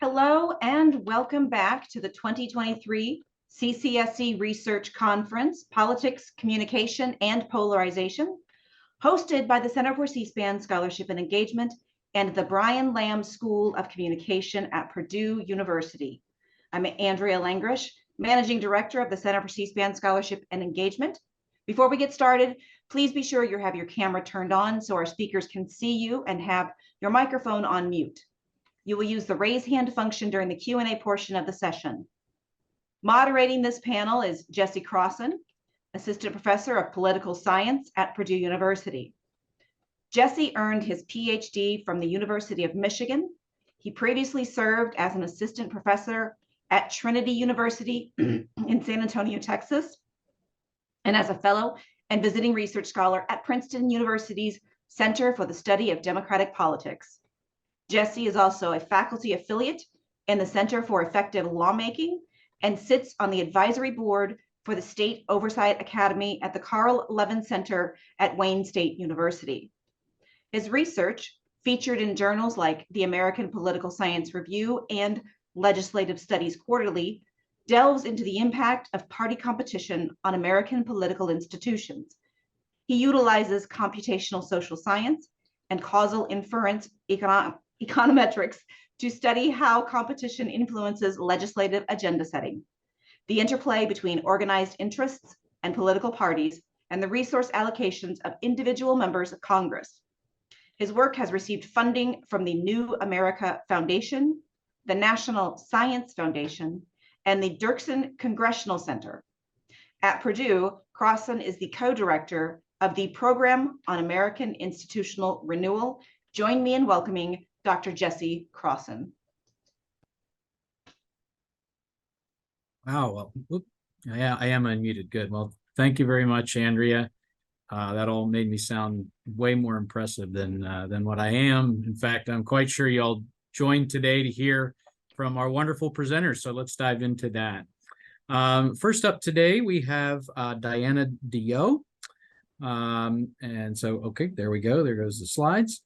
Hello and welcome back to the 2023 CCSE Research Conference, Politics, Communication, and Polarization, hosted by the Center for C-SPAN Scholarship and Engagement and the Brian Lamb School of Communication at Purdue University. I'm Andrea Langrish, Managing Director of the Center for C-SPAN Scholarship and Engagement. Before we get started, please be sure you have your camera turned on so our speakers can see you and have your microphone on mute. You will use the raise hand function during the Q&A portion of the session. Moderating this panel is Jesse Crosson, Assistant Professor of Political Science at Purdue University. Jesse earned his Ph.D. from the University of Michigan. He previously served as an assistant professor at Trinity University in San Antonio, Texas, and as a fellow and visiting research scholar at Princeton University's Center for the Study of Democratic Politics. Jesse is also a faculty affiliate in the Center for Effective Lawmaking and sits on the advisory board for the State Oversight Academy at the Carl Levin Center at Wayne State University. His research, featured in journals like the American Political Science Review and Legislative Studies Quarterly, delves into the impact of party competition on American political institutions. He utilizes computational social science and causal inference econometrics to study how competition influences legislative agenda setting, the interplay between organized interests and political parties, and the resource allocations of individual members of Congress. His work has received funding from the New America Foundation, the National Science Foundation, and the Dirksen Congressional Center. At Purdue, Crosson is the co-director of the Program on American Institutional Renewal. Join me in welcoming Dr. Jesse Crosson. Wow, well, I am unmuted. Good. Well, thank you very much, Andrea. That all made me sound way more impressive than what I am. In fact, I'm quite sure you all joined today to hear from our wonderful presenters. So let's dive into that. First up today, we have Diana Deyoe. And so, okay, there we go. There goes the slides.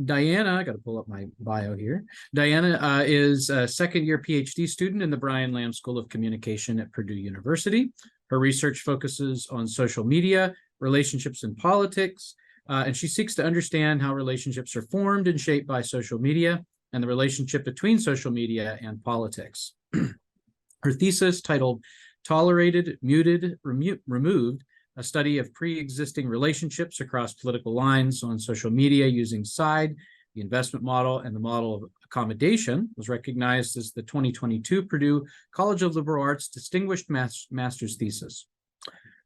Diana, I got to pull up my bio here. Diana is a second-year PhD student in the Brian Lamb School of Communication at Purdue University. Her research focuses on social media, relationships in politics, and she seeks to understand how relationships are formed and shaped by social media and the relationship between social media and politics. Her thesis, titled Tolerated, Muted, Removed, a study of pre-existing relationships across political lines on social media using SIDE, the investment model, and the model of accommodation, was recognized as the 2022 Purdue College of Liberal Arts Distinguished Master's Thesis.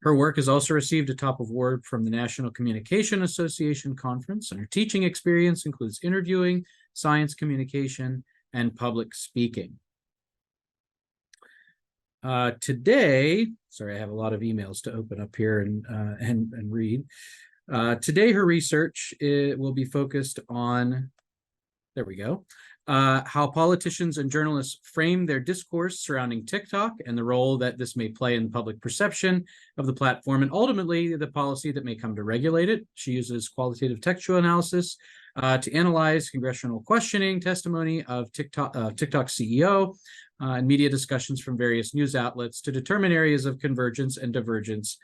Her work has also received a top award from the National Communication Association Conference, and her teaching experience includes interviewing, science communication, and public speaking. Today, sorry, I have a lot of emails to open up here and read. Today, her research will be focused on, there we go, how politicians and journalists frame their discourse surrounding TikTok and the role that this may play in the public perception of the platform and ultimately the policy that may come to regulate it. She uses qualitative textual analysis to analyze congressional questioning testimony of TikTok CEO and media discussions from various news outlets to determine areas of convergence and divergence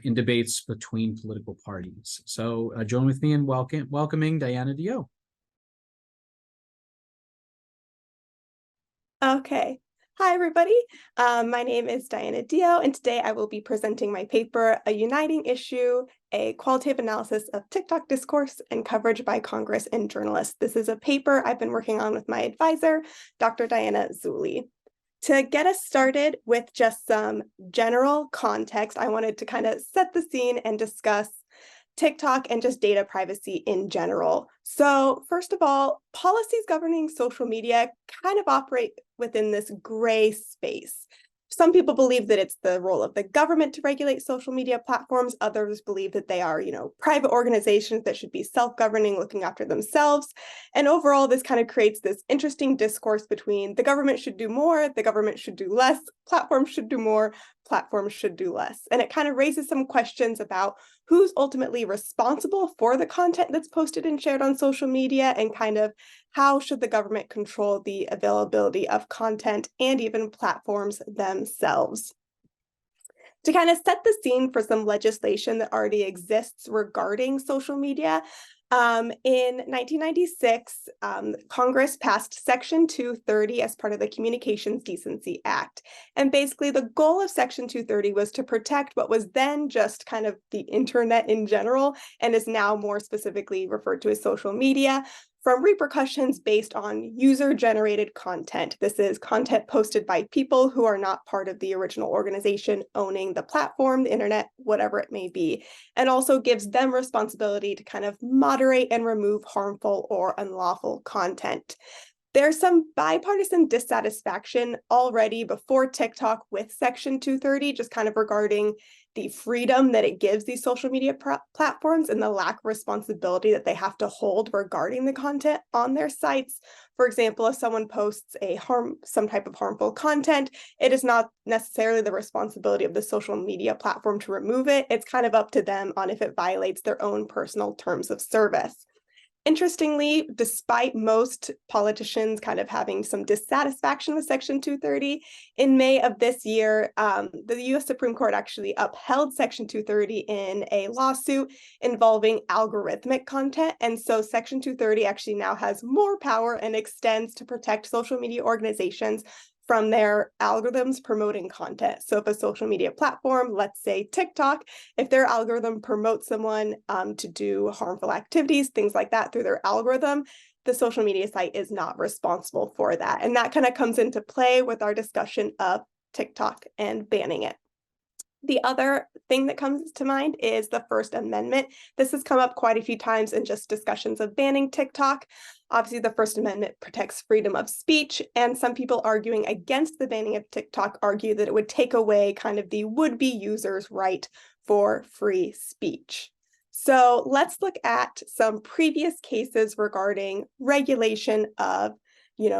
in debates between political parties. So join with me in welcoming Diana Deyoe. Okay. Hi, everybody. My name is Diana Deyoe, and today I will be presenting my paper, A Uniting Issue, a qualitative analysis of TikTok discourse and coverage by Congress and journalists. This is a paper I've been working on with my advisor, Dr. Diana Zulli. To get us started with just some general context, I wanted to kind of set the scene and discuss TikTok and just data privacy in general. So first of all, policies governing social media kind of operate within this gray space. Some people believe that it's the role of the government to regulate social media platforms. Others believe that they are, private organizations that should be self-governing, looking after themselves. And overall, this kind of creates this interesting discourse between the government should do more, the government should do less, platforms should do more, platforms should do less. And it kind of raises some questions about who's ultimately responsible for the content that's posted and shared on social media, and kind of how should the government control the availability of content and even platforms themselves. To kind of set the scene for some legislation that already exists regarding social media, in 1996, Congress passed Section 230 as part of the Communications Decency Act. And basically, the goal of Section 230 was to protect what was then just kind of the internet in general, and is now more specifically referred to as social media, from repercussions based on user-generated content. This is content posted by people who are not part of the original organization owning the platform, the internet, whatever it may be, and also gives them responsibility to kind of moderate and remove harmful or unlawful content. There's some bipartisan dissatisfaction already before TikTok with Section 230, just kind of regarding the freedom that it gives these social media platforms and the lack of responsibility that they have to hold regarding the content on their sites. For example, if someone posts some type of harmful content, it is not necessarily the responsibility of the social media platform to remove it. It's kind of up to them on if it violates their own personal terms of service. Interestingly, despite most politicians kind of having some dissatisfaction with Section 230, in May of this year, the US Supreme Court actually upheld Section 230 in a lawsuit involving algorithmic content. And so Section 230 actually now has more power and extends to protect social media organizations from their algorithms promoting content. So if a social media platform, let's say TikTok, if their algorithm promotes someone to do harmful activities, things like that through their algorithm, the social media site is not responsible for that. And that kind of comes into play with our discussion of TikTok and banning it. The other thing that comes to mind is the First Amendment. This has come up quite a few times in just discussions of banning TikTok. Obviously, the First Amendment protects freedom of speech, and some people arguing against the banning of TikTok argue that it would take away kind of the would-be user's right for free speech. So let's look at some previous cases regarding regulation of,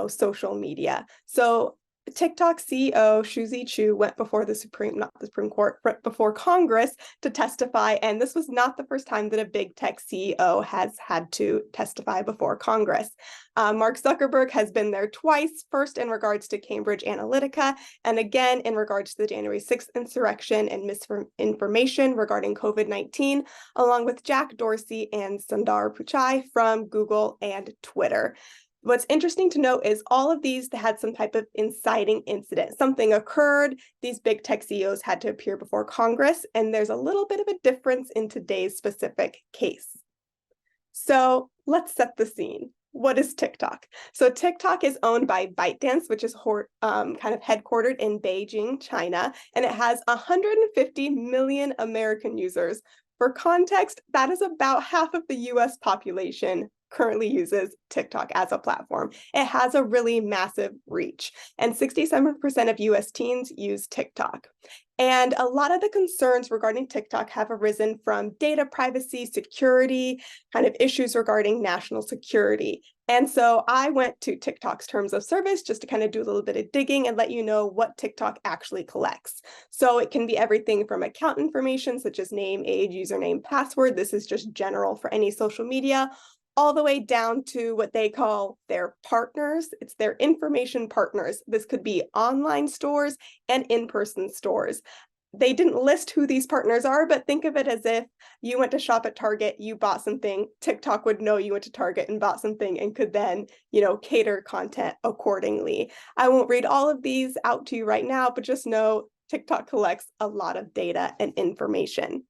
social media. So TikTok CEO Shuzi Chu went before before Congress to testify, and this was not the first time that a big tech CEO has had to testify before Congress. Mark Zuckerberg has been there twice, first in regards to Cambridge Analytica, and again in regards to the January 6th insurrection and misinformation regarding COVID-19, along with Jack Dorsey and Sundar Pichai from Google and Twitter. What's interesting to note is all of these had some type of inciting incident. Something occurred, these big tech CEOs had to appear before Congress, and there's a little bit of a difference in today's specific case. So let's set the scene. What is TikTok? So TikTok is owned by ByteDance, which is kind of headquartered in Beijing, China, and it has 150 million American users. For context, that is about half of the US population currently uses TikTok as a platform. It has a really massive reach, and 67% of US teens use TikTok. And a lot of the concerns regarding TikTok have arisen from data privacy, security, kind of issues regarding national security. And so I went to TikTok's terms of service just to kind of do a little bit of digging and let you know what TikTok actually collects. So it can be everything from account information such as name, age, username, password. This is just general for any social media, all the way down to what they call their partners. It's their information partners. This could be online stores and in-person stores. They didn't list who these partners are, but think of it as if you went to shop at Target, you bought something, TikTok would know you went to Target and bought something and could then, cater content accordingly. I won't read all of these out to you right now, but just know TikTok collects a lot of data and information.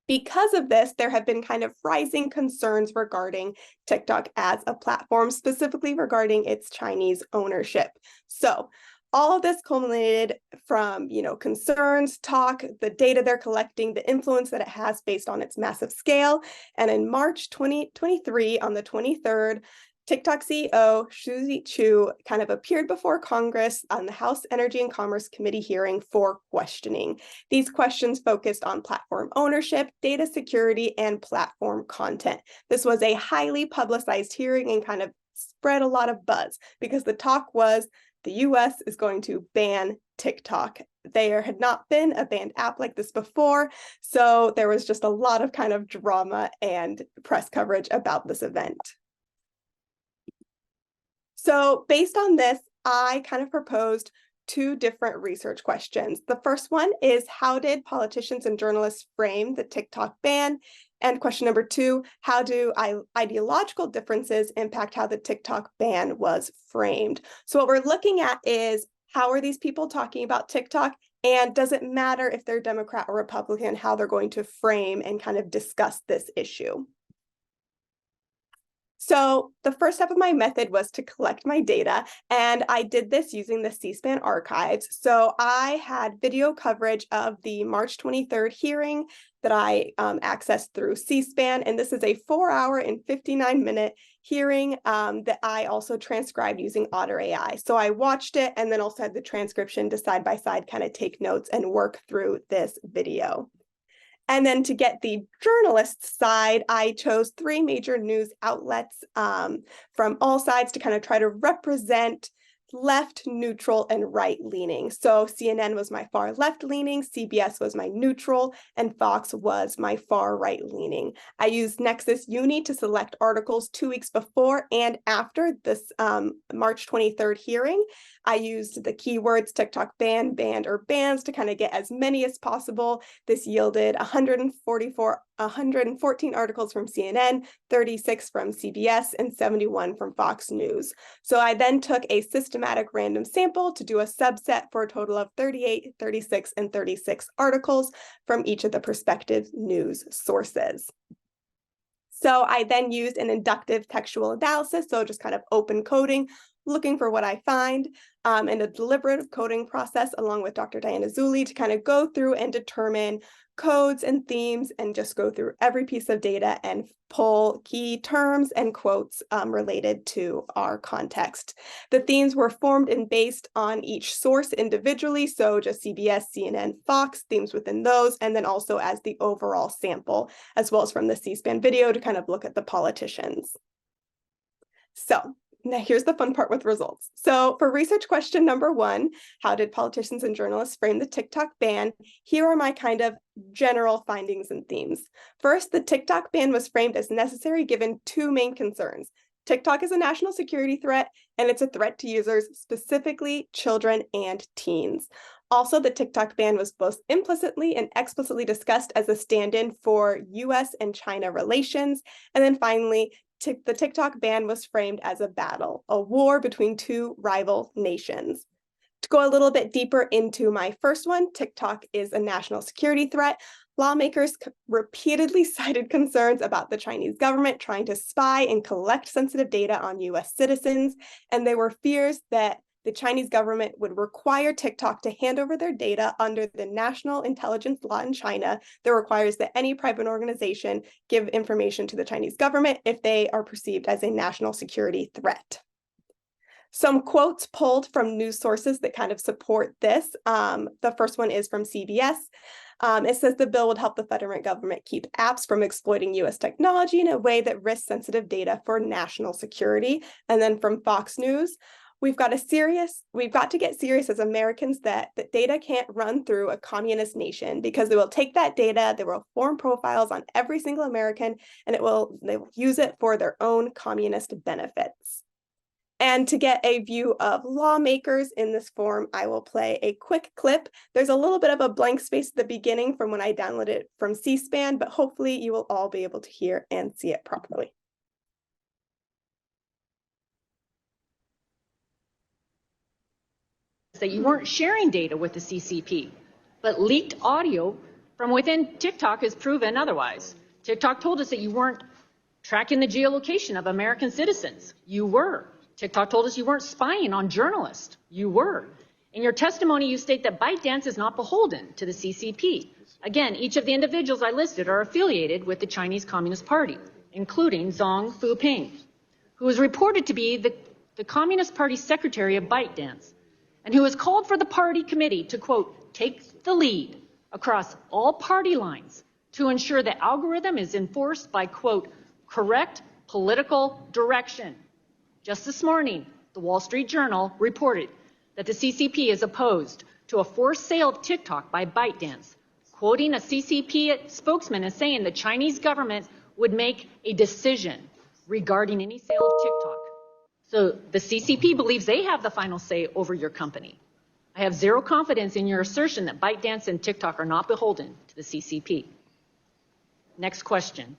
Because of this, there have been kind of rising concerns regarding TikTok as a platform, specifically regarding its Chinese ownership. So all of this culminated from, concerns, talk, the data they're collecting, the influence that it has based on its massive scale. And in March 2023, on the 23rd, TikTok CEO Shuzi Chu kind of appeared before Congress on the House Energy and Commerce Committee hearing for questioning. These questions focused on platform ownership, data security, and platform content. This was a highly publicized hearing and kind of spread a lot of buzz because the talk was the US is going to ban TikTok. there had not been a banned app like this before, so there was just a lot of kind of drama and press coverage about this event. So based on this, I kind of proposed two different research questions. The first one is, how did politicians and journalists frame the TikTok ban? And question number two, how do ideological differences impact how the TikTok ban was framed? So what we're looking at is, how are these people talking about TikTok? And does it matter if they're Democrat or Republican, how they're going to frame and kind of discuss this issue? So the first step of my method was to collect my data, and I did this using the C-SPAN archives. So I had video coverage of the March 23rd hearing that I accessed through C-SPAN, and this is a 4-hour and 59-minute hearing that I also transcribed using Otter AI. So I watched it and then also had the transcription to side by side kind of take notes and work through this video. And then to get the journalist side, I chose 3 major news outlets from all sides to kind of try to represent left, neutral, and right leaning. So CNN was my far left leaning, CBS was my neutral, and Fox was my far right leaning. I used Nexus Uni to select articles 2 weeks before and after this March 23rd hearing. I used the keywords TikTok ban, banned, or bans to kind of get as many as possible. This yielded 114 articles from CNN, 36 from CBS, and 71 from Fox News. So I then took a systematic random sample to do a subset for a total of 38, 36, and 36 articles from each of the prospective news sources. So I then used an inductive textual analysis, so just kind of open coding, looking for what I find, and a deliberative coding process along with Dr. Diana Zulli to kind of go through and determine codes and themes and just go through every piece of data and pull key terms and quotes related to our context. The themes were formed and based on each source individually, so just CBS, CNN, Fox, themes within those, and then also as the overall sample, as well as from the C-SPAN video to kind of look at the politicians. So now here's the fun part with results. So for research question number 1, how did politicians and journalists frame the TikTok ban? Here are my kind of general findings and themes. First, the TikTok ban was framed as necessary given 2 main concerns. TikTok is a national security threat, and it's a threat to users, specifically children and teens. Also, the TikTok ban was both implicitly and explicitly discussed as a stand-in for US and China relations. And then finally, the TikTok ban was framed as a battle, a war between 2 rival nations. To go a little bit deeper into my first one, TikTok is a national security threat. Lawmakers repeatedly cited concerns about the Chinese government trying to spy and collect sensitive data on US citizens, and there were fears that the Chinese government would require TikTok to hand over their data under the national intelligence law in China that requires that any private organization give information to the Chinese government if they are perceived as a national security threat. Some quotes pulled from news sources that kind of support this. The first one is from CBS. It says the bill would help the federal government keep apps from exploiting US technology in a way that risks sensitive data for national security. And then from Fox News, we've got to get serious as Americans that data can't run through a communist nation, because they will take that data, they will form profiles on every single American, and they will use it for their own communist benefits. And to get a view of lawmakers in this form, I will play a quick clip. There's a little bit of a blank space at the beginning from when I downloaded it from C-SPAN, but hopefully you will all be able to hear and see it properly. That you weren't sharing data with the CCP, but leaked audio from within TikTok has proven otherwise. TikTok told us that you weren't tracking the geolocation of American citizens. You were. TikTok told us you weren't spying on journalists. You were. In your testimony, you state that ByteDance is not beholden to the CCP. Again, each of the individuals I listed are affiliated with the Chinese Communist Party, including Zhang Fuping, who is reported to be the Communist Party secretary of ByteDance, and who has called for the party committee to, quote, take the lead across all party lines to ensure the algorithm is enforced by, quote, correct political direction. Just this morning, the Wall Street Journal reported that the CCP is opposed to a forced sale of TikTok by ByteDance, quoting a CCP spokesman as saying the Chinese government would make a decision regarding any sale of TikTok. So the CCP believes they have the final say over your company. I have zero confidence in your assertion that ByteDance and TikTok are not beholden to the CCP. Next question.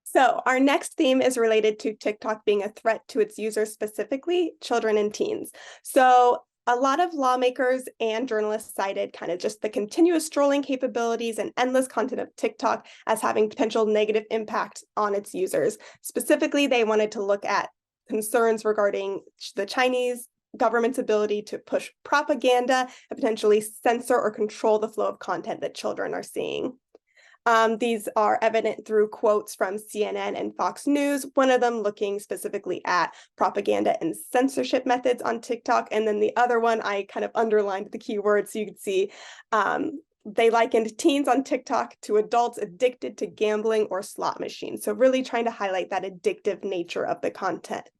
So our next theme is related to TikTok being a threat to its users, specifically children and teens. So a lot of lawmakers and journalists cited kind of just the continuous strolling capabilities and endless content of TikTok as having potential negative impact on its users. Specifically, they wanted to look at concerns regarding the Chinese government's ability to push propaganda and potentially censor or control the flow of content that children are seeing. These are evident through quotes from CNN and Fox News, one of them looking specifically at propaganda and censorship methods on TikTok. And then the other one, I kind of underlined the keywords so you could see they likened teens on TikTok to adults addicted to gambling or slot machines. So really trying to highlight that addictive nature of the content.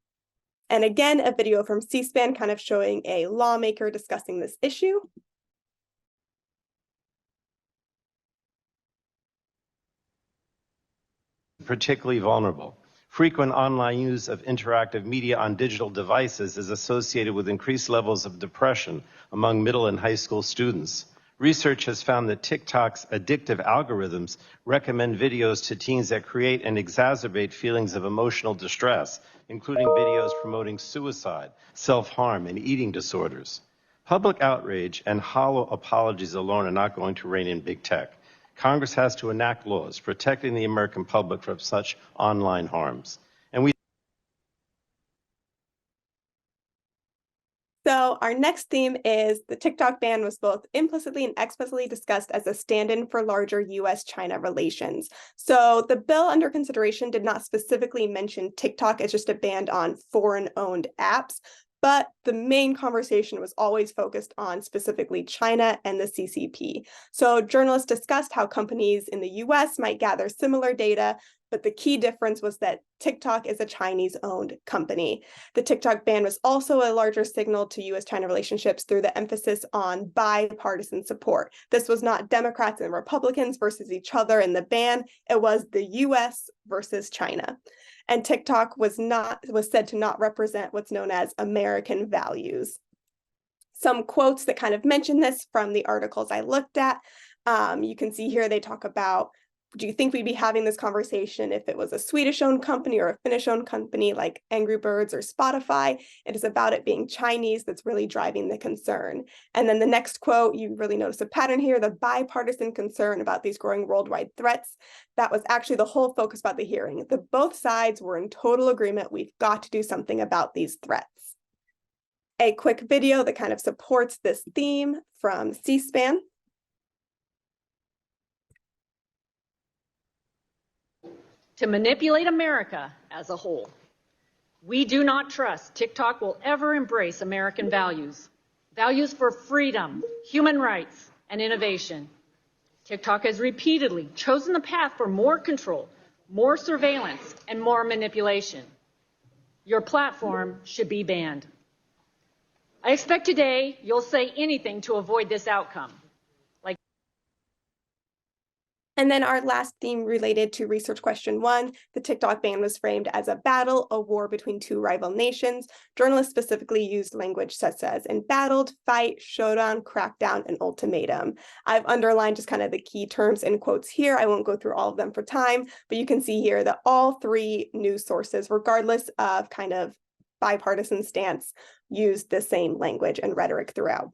And again, a video from C-SPAN kind of showing a lawmaker discussing this issue. Particularly vulnerable. Frequent online use of interactive media on digital devices is associated with increased levels of depression among middle and high school students. Research has found that TikTok's addictive algorithms recommend videos to teens that create and exacerbate feelings of emotional distress, including videos promoting suicide, self-harm, and eating disorders. Public outrage and hollow apologies alone are not going to rein in big tech. Congress has to enact laws protecting the American public from such online harms. So our next theme is the TikTok ban was both implicitly and explicitly discussed as a stand-in for larger US-China relations. So the bill under consideration did not specifically mention TikTok as just a ban on foreign-owned apps, but the main conversation was always focused on specifically China and the CCP. So journalists discussed how companies in the US might gather similar data, but the key difference was that TikTok is a Chinese-owned company. The TikTok ban was also a larger signal to US-China relationships through the emphasis on bipartisan support. This was not Democrats and Republicans versus each other in the ban, it was the US versus China. And TikTok was said to not represent what's known as American values. Some quotes that kind of mention this from the articles I looked at. You can see here they talk about, do you think we'd be having this conversation if it was a Swedish-owned company or a Finnish-owned company like Angry Birds or Spotify? It is about it being Chinese that's really driving the concern. And then the next quote, you really notice a pattern here, the bipartisan concern about these growing worldwide threats. That was actually the whole focus about the hearing. Both sides were in total agreement. We've got to do something about these threats. A quick video that kind of supports this theme from C-SPAN. To manipulate America as a whole. We do not trust TikTok will ever embrace American values, values for freedom, human rights, and innovation. TikTok has repeatedly chosen the path for more control, more surveillance, and more manipulation. Your platform should be banned. I expect today you'll say anything to avoid this outcome. And then our last theme related to research question 1, the TikTok ban was framed as a battle, a war between two rival nations. Journalists specifically used language such as embattled, fight, showdown, crackdown, and ultimatum. I've underlined just kind of the key terms in quotes here. I won't go through all of them for time, but you can see here that all three news sources, regardless of kind of bipartisan stance, used the same language and rhetoric throughout.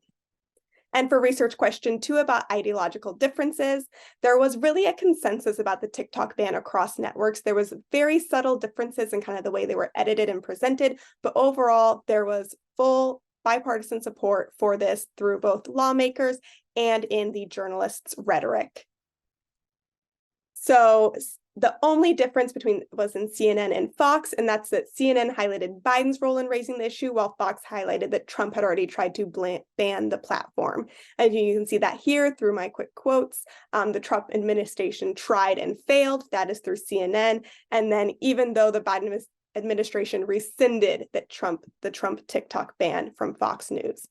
And for research question 2 about ideological differences, there was really a consensus about the TikTok ban across networks. There was very subtle differences in kind of the way they were edited and presented, but overall there was full bipartisan support for this through both lawmakers and in the journalists' rhetoric. So the only difference was in CNN and Fox, and that's that CNN highlighted Biden's role in raising the issue, while Fox highlighted that Trump had already tried to ban the platform. And you can see that here through my quick quotes. The Trump administration tried and failed. That is through CNN. And then even though the Biden administration rescinded the Trump TikTok ban from Fox News.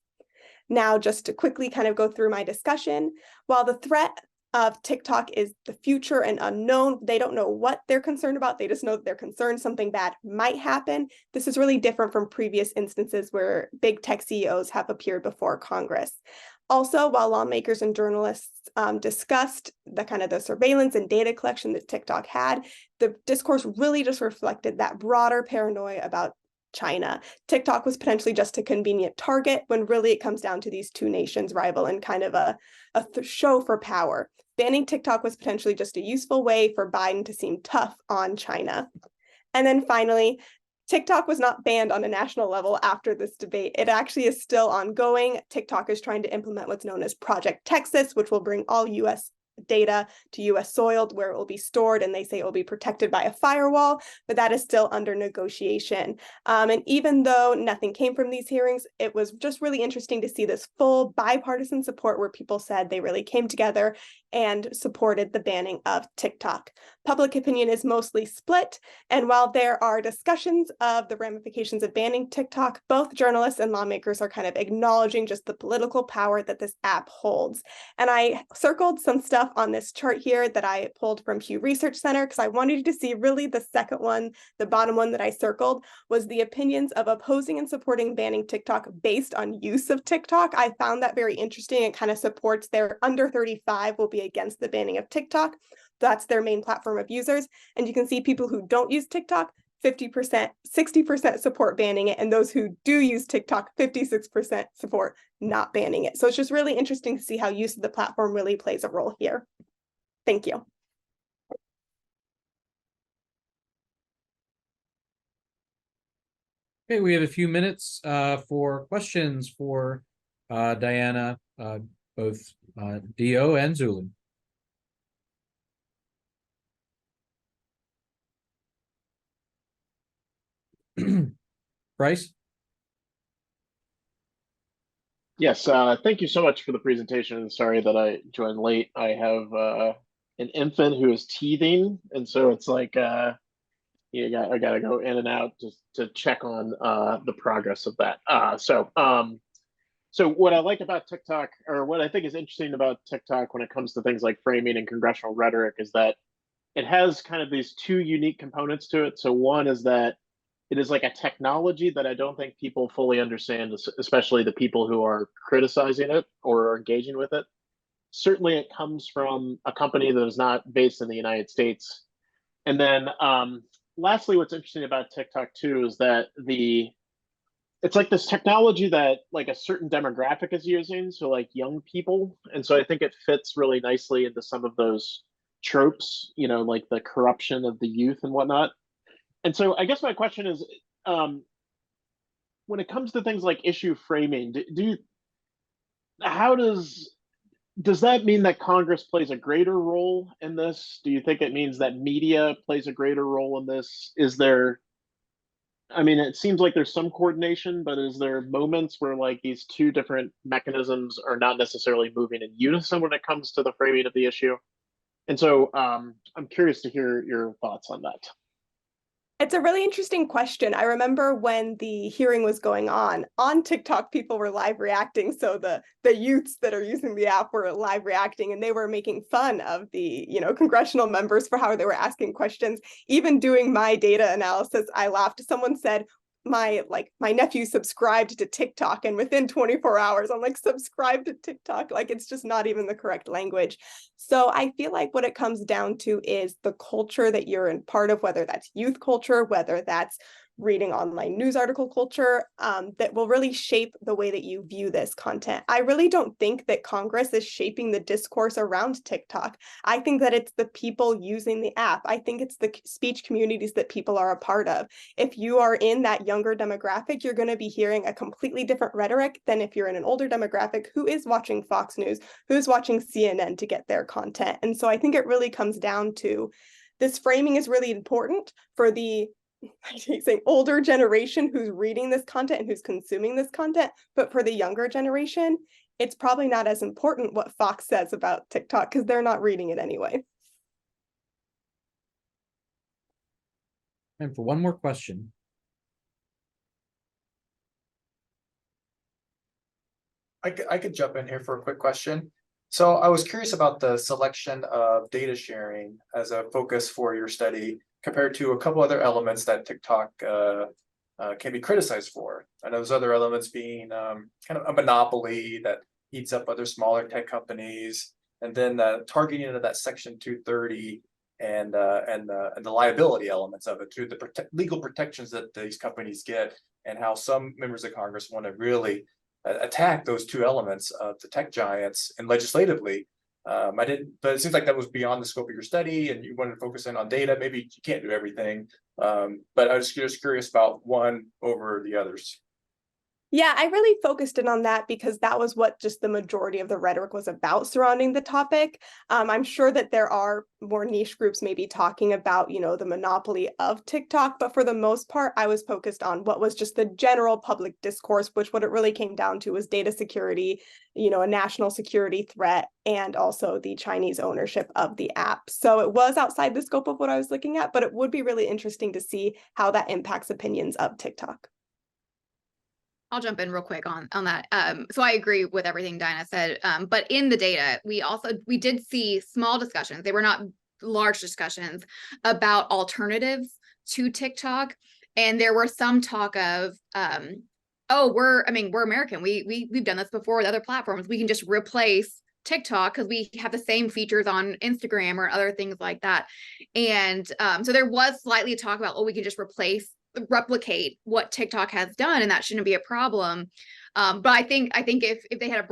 Now, just to quickly kind of go through my discussion, while the threat of TikTok is the future and unknown, they don't know what they're concerned about. They just know that they're concerned something bad might happen. This is really different from previous instances where big tech CEOs have appeared before Congress. Also, while lawmakers and journalists discussed the surveillance and data collection that TikTok had, the discourse really just reflected that broader paranoia about China. TikTok was potentially just a convenient target when really it comes down to these two nations rival in kind of a show for power. Banning TikTok was potentially just a useful way for Biden to seem tough on China. And then finally, TikTok was not banned on a national level after this debate. It actually is still ongoing. TikTok is trying to implement what's known as Project Texas, which will bring all US data to US soil where it will be stored, and they say it will be protected by a firewall, but that is still under negotiation. And even though nothing came from these hearings, it was just really interesting to see this full bipartisan support where people said they really came together and supported the banning of TikTok. Public opinion is mostly split, and while there are discussions of the ramifications of banning TikTok, both journalists and lawmakers are kind of acknowledging just the political power that this app holds. And I circled some stuff on this chart here that I pulled from Pew Research Center because I wanted you to see really the second one, the bottom one that I circled, was the opinions of opposing and supporting banning TikTok based on use of TikTok. I found that very interesting. It kind of supports their under 35 will be against the banning of TikTok. That's their main platform of users. And you can see people who don't use TikTok, 50%, 60% support banning it. And those who do use TikTok, 56% support not banning it. So it's just really interesting to see how use of the platform really plays a role here. Thank you. Okay, we have a few minutes for questions for Diana, both Deyoe and Zulin. Bryce? Yes, thank you so much for the presentation. Sorry that I joined late. I have an infant who is teething, and so it's like I gotta go in and out just to check on the progress of that. So what I like about TikTok, or what I think is interesting about TikTok when it comes to things like framing and congressional rhetoric, is that it has kind of these two unique components to it. So one is that it is like a technology that I don't think people fully understand, especially the people who are criticizing it or engaging with it. Certainly, it comes from a company that is not based in the United States. And then lastly, what's interesting about TikTok too is that it's like this technology that like a certain demographic is using, so like young people. And so I think it fits really nicely into some of those tropes, like the corruption of the youth and whatnot. And so I guess my question is, when it comes to things like issue framing, how does that mean that Congress plays a greater role in this? Do you think it means that media plays a greater role in this? It seems like there's some coordination, but is there moments where like these two different mechanisms are not necessarily moving in unison when it comes to the framing of the issue? And so I'm curious to hear your thoughts on that. It's a really interesting question. I remember when the hearing was going on TikTok, people were live reacting. So the youths that are using the app were live reacting, and they were making fun of the congressional members for how they were asking questions. Even doing my data analysis, I laughed. Someone said, my nephew subscribed to TikTok, and within 24 hours I'm like, subscribe to TikTok, like it's just not even the correct language. So I feel like what it comes down to is the culture that you're in part of, whether that's youth culture, whether that's reading online news article culture, that will really shape the way that you view this content. I really don't think that Congress is shaping the discourse around TikTok. I think that it's the people using the app. I think it's the speech communities that people are a part of. If you are in that younger demographic, you're going to be hearing a completely different rhetoric than if you're in an older demographic who is watching Fox News, who's watching CNN to get their content. And so I think it really comes down to this framing is really important for the saying older generation who's reading this content and who's consuming this content, but for the younger generation, it's probably not as important what Fox says about TikTok because they're not reading it anyway. And for one more question. I could jump in here for a quick question. So I was curious about the selection of data sharing as a focus for your study compared to a couple other elements that TikTok can be criticized for. And those other elements being kind of a monopoly that eats up other smaller tech companies, and then targeting into that Section 230 and the liability elements of it, through the legal protections that these companies get, and how some members of Congress want to really attack those two elements of the tech giants and legislatively. But it seems like that was beyond the scope of your study, and you wanted to focus in on data. Maybe you can't do everything, but I was just curious about one over the others. Yeah, I really focused in on that because that was what just the majority of the rhetoric was about surrounding the topic. I'm sure that there are more niche groups maybe talking about, the monopoly of TikTok, but for the most part, I was focused on what was just the general public discourse, which what it really came down to was data security, a national security threat, and also the Chinese ownership of the app. So it was outside the scope of what I was looking at, but it would be really interesting to see how that impacts opinions of TikTok. I'll jump in real quick on that. So I agree with everything Dinah said, but in the data, we did see small discussions. They were not large discussions about alternatives to TikTok. And there were some talk of, we're American. We've done this before with other platforms. We can just replace TikTok because we have the same features on Instagram or other things like that. And so there was slightly a talk about, we can just replicate what TikTok has done, and that shouldn't be a problem. But I think if they had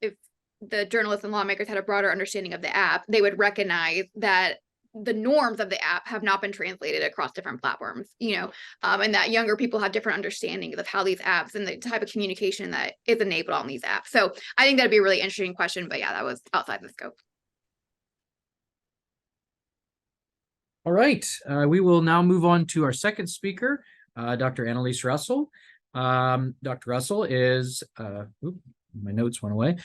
if the journalists and lawmakers had a broader understanding of the app, they would recognize that the norms of the app have not been translated across different platforms, and that younger people have different understandings of how these apps and the type of communication that is enabled on these apps. So I think that'd be a really interesting question, but yeah, that was outside the scope. All right, we will now move on to our second speaker, Dr. Annelise Russell. Dr. Russell is, my notes went away,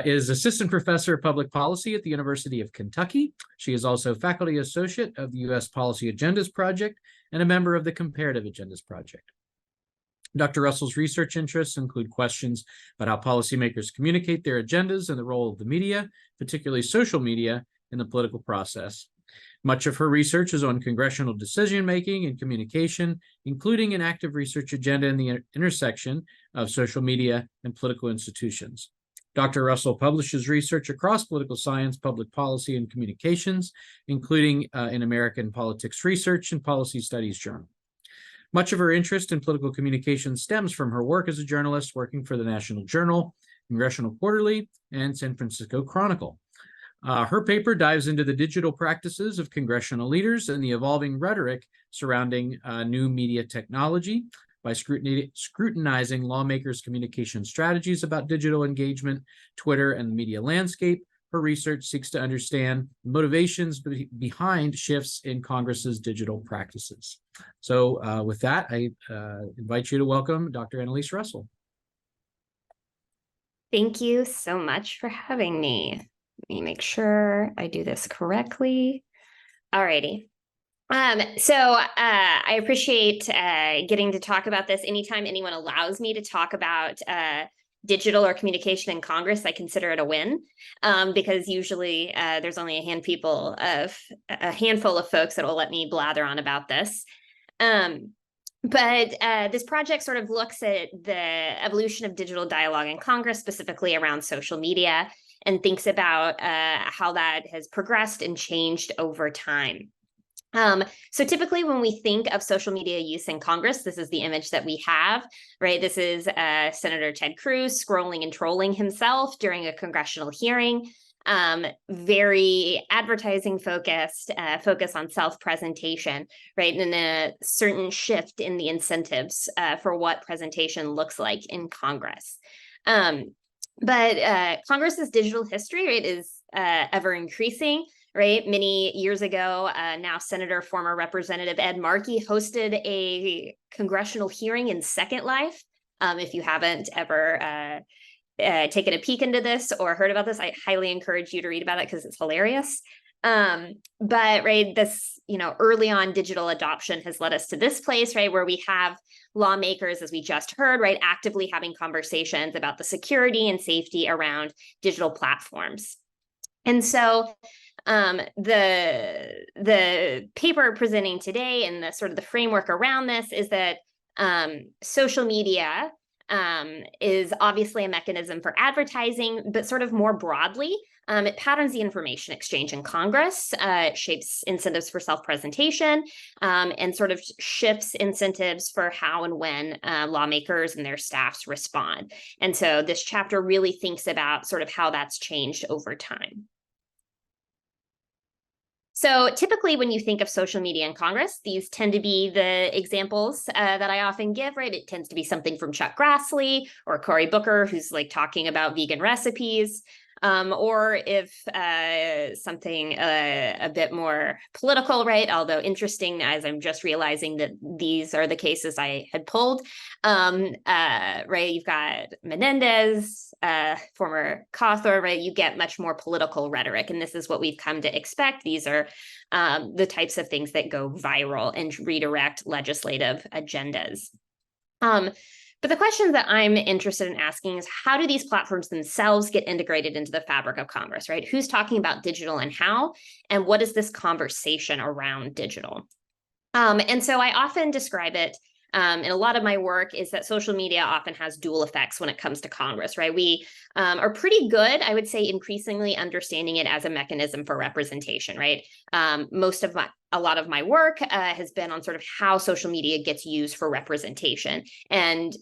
is Assistant Professor of Public Policy at the University of Kentucky. She is also Faculty Associate of the U.S. Policy Agendas Project and a member of the Comparative Agendas Project. Dr. Russell's research interests include questions about how policymakers communicate their agendas and the role of the media, particularly social media, in the political process. Much of her research is on congressional decision-making and communication, including an active research agenda in the intersection of social media and political institutions. Dr. Russell publishes research across political science, public policy, and communications, including in American Politics Research and Policy Studies Journal. Much of her interest in political communication stems from her work as a journalist working for the National Journal, Congressional Quarterly, and San Francisco Chronicle. Her paper dives into the digital practices of congressional leaders and the evolving rhetoric surrounding new media technology. By scrutinizing lawmakers' communication strategies about digital engagement, Twitter, and the media landscape, her research seeks to understand motivations behind shifts in Congress's digital practices. So with that, I invite you to welcome Dr. Annelise Russell. Thank you so much for having me. Let me make sure I do this correctly. All righty. So I appreciate getting to talk about this. Anytime anyone allows me to talk about digital or communication in Congress, I consider it a win, because usually there's only a handful of folks that will let me blather on about this. But this project sort of looks at the evolution of digital dialogue in Congress, specifically around social media, and thinks about how that has progressed and changed over time. So typically when we think of social media use in Congress, this is the image that we have, right? This is Senator Ted Cruz scrolling and trolling himself during a congressional hearing. Very advertising focused, focus on self-presentation, right? And a certain shift in the incentives for what presentation looks like in Congress. But Congress's digital history, right, is ever increasing, right? Many years ago, now Senator, former Representative Ed Markey hosted a congressional hearing in Second Life. If you haven't ever taken a peek into this or heard about this, I highly encourage you to read about it because it's hilarious. But right, this, early on digital adoption has led us to this place, right, where we have lawmakers, as we just heard, right, actively having conversations about the security and safety around digital platforms. And so the paper presenting today and the sort of the framework around this is that social media is obviously a mechanism for advertising, but sort of more broadly, it patterns the information exchange in Congress, it shapes incentives for self-presentation, and sort of shifts incentives for how and when lawmakers and their staffs respond. And so this chapter really thinks about sort of how that's changed over time. So typically when you think of social media in Congress, these tend to be the examples that I often give, right? It tends to be something from Chuck Grassley or Cory Booker, who's like talking about vegan recipes. Or if something a bit more political, right? Although interesting, as I'm just realizing that these are the cases I had pulled, right? You've got Menendez, former Cawthor, right? You get much more political rhetoric, and this is what we've come to expect. These are the types of things that go viral and redirect legislative agendas. But the question that I'm interested in asking is, how do these platforms themselves get integrated into the fabric of Congress, right? Who's talking about digital and how? And what is this conversation around digital? And so I often describe it in a lot of my work is that social media often has dual effects when it comes to Congress, right? We are pretty good, I would say, increasingly understanding it as a mechanism for representation, right? A lot of my work has been on sort of how social media gets used for representation. And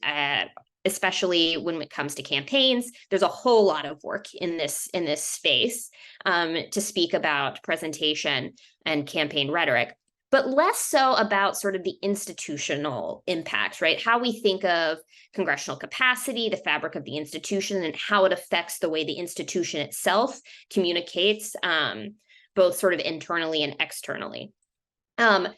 especially when it comes to campaigns, there's a whole lot of work in this space to speak about presentation and campaign rhetoric, but less so about sort of the institutional impact, right? How we think of congressional capacity, the fabric of the institution, and how it affects the way the institution itself communicates, both sort of internally and externally. And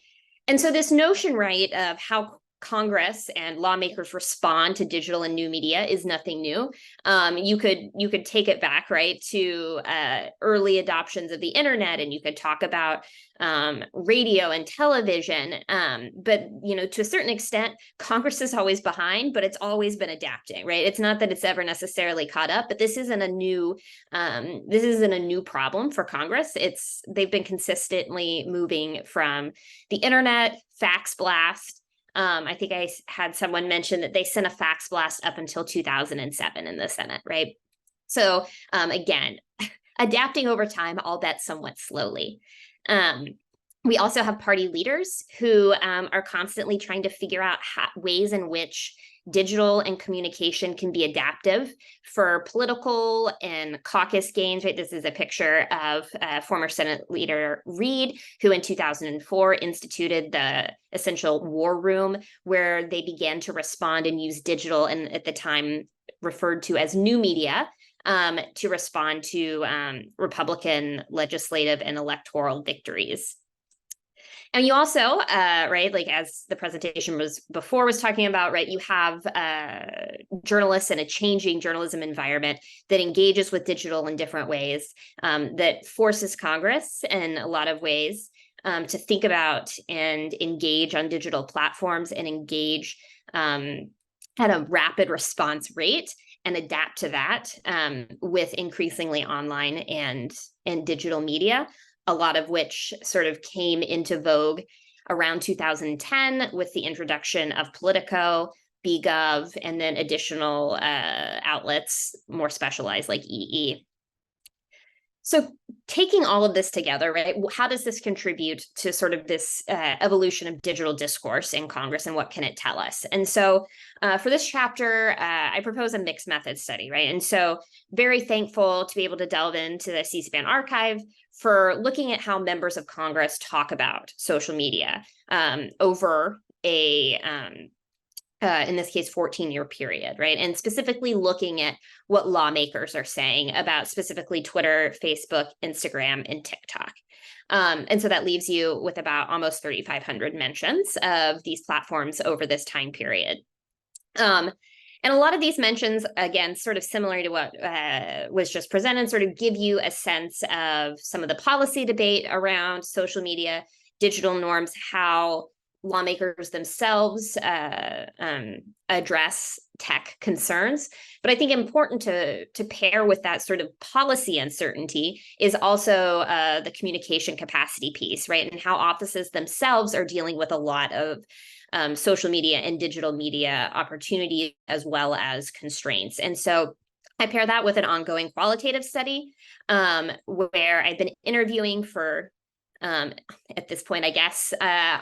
so this notion, right, of how Congress and lawmakers respond to digital and new media is nothing new. You could take it back, right, to early adoptions of the internet, and you could talk about radio and television. But to a certain extent, Congress is always behind, but it's always been adapting, right? It's not that it's ever necessarily caught up, but this isn't a new problem for Congress. They've been consistently moving from the internet, fax blast. I think I had someone mention that they sent a fax blast up until 2007 in the Senate, right? So again, adapting over time, albeit somewhat slowly. We also have party leaders who are constantly trying to figure out ways in which digital and communication can be adaptive for political and caucus gains, right? This is a picture of former Senate leader Reid, who in 2004 instituted the essential war room, where they began to respond and use digital, and at the time referred to as new media, to respond to Republican legislative and electoral victories. And you also, right, like as the presentation was talking about, right, you have journalists in a changing journalism environment that engages with digital in different ways, that forces Congress in a lot of ways to think about and engage on digital platforms and engage at a rapid response rate and adapt to that with increasingly online and digital media, a lot of which sort of came into vogue around 2010 with the introduction of Politico, BGov, and then additional outlets more specialized like EE. So taking all of this together, right, how does this contribute to sort of this evolution of digital discourse in Congress, and what can it tell us? And so for this chapter, I propose a mixed method study, right? And so very thankful to be able to delve into the C-SPAN archive for looking at how members of Congress talk about social media over a in this case, 14-year period, right? And specifically looking at what lawmakers are saying about specifically Twitter, Facebook, Instagram, and TikTok. And so that leaves you with about almost 3,500 mentions of these platforms over this time period. And a lot of these mentions, again, sort of similar to what was just presented, sort of give you a sense of some of the policy debate around social media, digital norms, how lawmakers themselves address tech concerns. But I think important to pair with that sort of policy uncertainty is also the communication capacity piece, right? And how offices themselves are dealing with a lot of social media and digital media opportunity as well as constraints. And so I pair that with an ongoing qualitative study where I've been interviewing for at this point, I guess,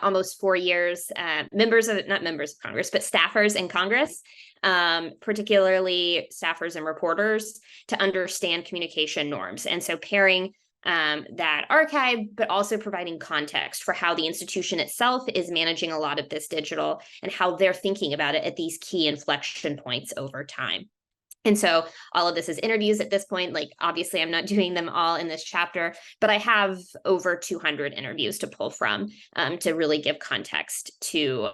almost 4 years, not members of Congress, but staffers in Congress, particularly staffers and reporters, to understand communication norms. And so pairing that archive, but also providing context for how the institution itself is managing a lot of this digital and how they're thinking about it at these key inflection points over time. And so all of this is interviews at this point. Like, obviously, I'm not doing them all in this chapter, but I have over 200 interviews to pull from to really give context to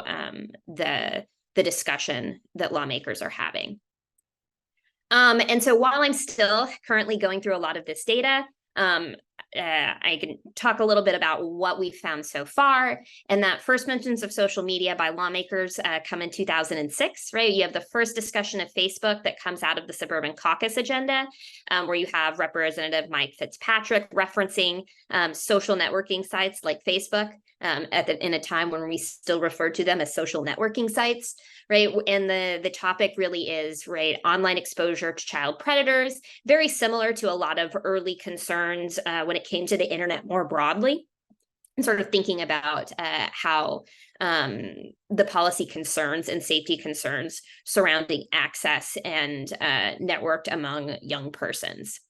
the discussion that lawmakers are having. And so while I'm still currently going through a lot of this data, I can talk a little bit about what we found so far. And that first mentions of social media by lawmakers come in 2006, right? You have the first discussion of Facebook that comes out of the Suburban Caucus agenda, where you have Representative Mike Fitzpatrick referencing social networking sites like Facebook in a time when we still refer to them as social networking sites, right? And the topic really is, right, online exposure to child predators, very similar to a lot of early concerns when it came to the internet more broadly, and sort of thinking about how the policy concerns and safety concerns surrounding access and networked among young persons.